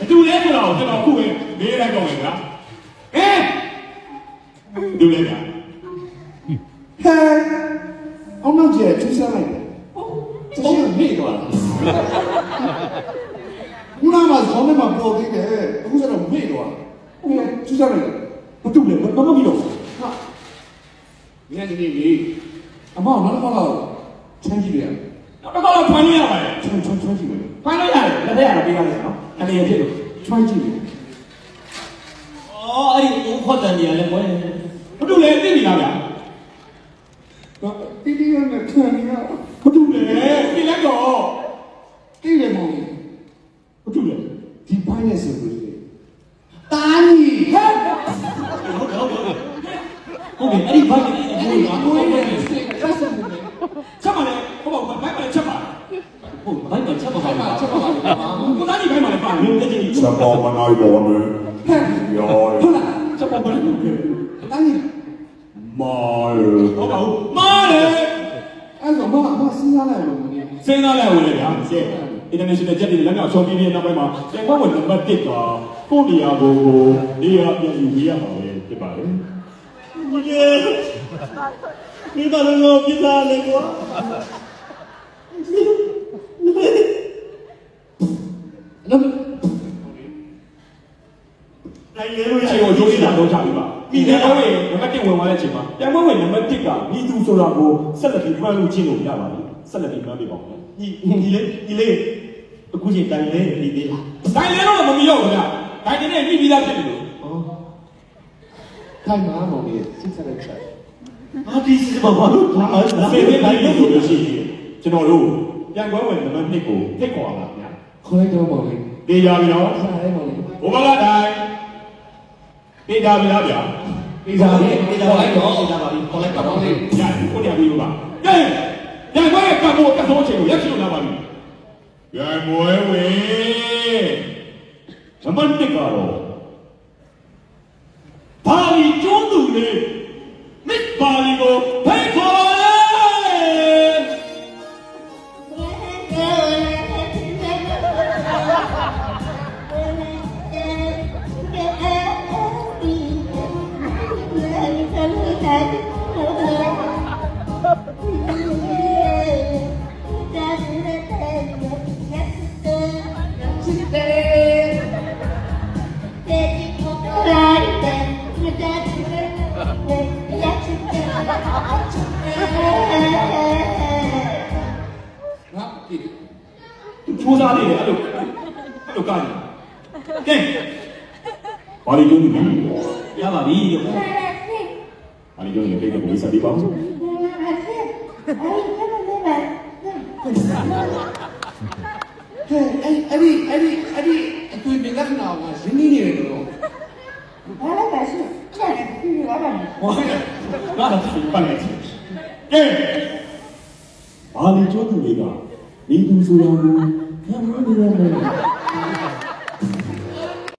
တူလဲဆိုတော့ကျွန်တော်ခုပဲမေးလိုက်တော့မယ်ဗျာတူလဲဗျာဟဲအောင်နောက်ကျထူးဆန်းလိုက်တယ်这些很累的吧？我那嘛从那嘛不对的，我说那累的吧？就这样的，不对了，我没有。哈，你看这里，阿妈哪里放了穿几遍？那放了穿几遍呗？穿几遍？穿了呀，那这样的别干了，那这也别了，穿几遍？哦，哎，我夸张点了，我也。不对了，对你那边。弟弟那看你啊。不对嘞，你两个，对了嘛，不对嘞，第八年是不是？打你！后面哎，把你吃嘛嘞？我买嘛嘞吃嘛？不，买嘛吃嘛，我哪里买嘛嘞饭？你在这里吃饱嘛哪有呢？有。好了，吃饱嘛嘞？打你！妈呀！我讲妈嘞！哎，怎么身上来了？身上来我嘞呀，是。ဒီနေ့ရှိတဲ့ကြက်တွေလည်းတော့ချုံပြင်းပြင်းနောက်ပိုင်းမှာသင်္ဘောဝင်နံပါတ်1ကကိုနေရာကိုနေရာပြန်ယူရမှာပဲဖြစ်ပါလေ။ဒီဘာလို့ပြသလဲကွာ။နိုင်ရလို့ရှိရင်ကိုကြိုးနေတာတော့ချပြီပါ။ဒီနေ့တော့နံပါတ်1ဝင်သွားတဲ့အချိန်မှာပြန်မဝင်နံပါတ်1ကမိသူဆိုတာကိုဆက်လက်ပြီးမှန်းလို့ချင်းလို့ရပါပြီ။ဆက်လက်ပြီးမှန်းပြပါဦး။ဒီလေးအခုချိန်တိုင်လဲနေသေးလားတိုင်လဲတော့မမီတော့ဘူးဗျာတိုင်နေတဲ့ပြီးပြီးသားဖြစ်ပြီလို့太麻烦了，现在来吃。啊，第四把把路他们ဆေးသေးတိုင်းလို့ဆိုလို့ရှိရင်ကျွန်တော်တို့ပြန်ကွဲဝင်နံပါတ်1ကိုဖိတ်ခေါ်လာဗျာခေါ်လိုက်တော့ပါလေ တေးကြပြီနော် စားရဲပါလေ ဘုရားကတိုင်တေးကြပြီလားဗျာ ဒီစားရဲ ဒီတော့လိုက်တော့ဒီတော့ပါပြီခေါ်လိုက်ပါတော့လေ ညာကိုနေပြီလို့ပါကဲပြန်ကွဲကပ်ဖို့တက်ဆုံးချိန်ကိုရက်ချလို့လာပါပြီပြန်ကွဲဝင်နံပါတ်1ကတော့ဘာလီကျွန်းသူလေးမစ်ဘာလီကိုဖိတ်ခေါ်ပါလေစူးစမ်းနေတယ်အဲ့လိုကားနေကဲဘာလို့ကျုံးနေလဲရပါပြီဘာလို့ကျုံးနေလဲကိုစတိပါဦးဟဲ့အဲ့ဒီအတွေ့မြင်လက္ခဏာကရင်းနှီးနေတယ်လို့ဘာလဲပါရှိကျန်တယ်ပြီးရပါမယ်ဘာလဲပါလဲကဲဘာလို့ကျုံးနေလဲကမိသူဆိုတာကိုခံမနေရမယ်